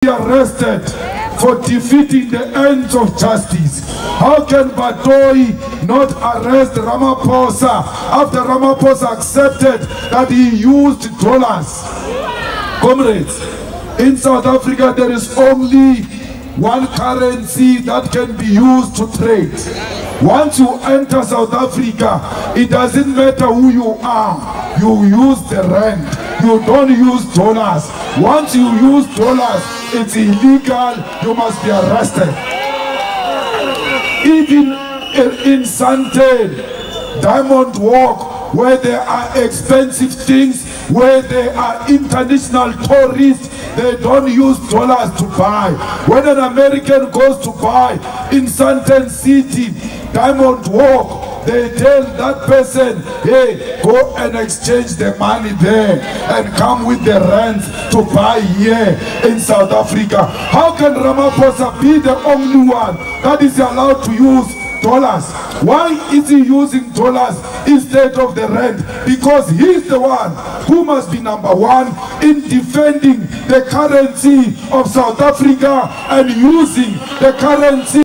arrested for defeating the ends of justice. How can Batohi not arrest Ramaphosa after Ramaphosa accepted that he used dollars? Comrades, in South Africa there is only one currency that can be used to trade. Once you enter South Africa, it doesn't matter who you are, you use the rand. You don't use dollars. Once you use dollars, it's illegal, you must be arrested. Even in Sandton, Diamond Walk, where there are expensive things, where there are international tourists, they don't use dollars to buy. When an American goes to buy in Sandton City, Diamond Walk, they tell that person, hey, go and exchange the money there and come with the rent to buy here in South Africa. How can Ramaphosa be the only one that is allowed to use dollars? Why is he using dollars instead of the rand? Because he's the one who must be number one in defending the currency of South Africa and using the currency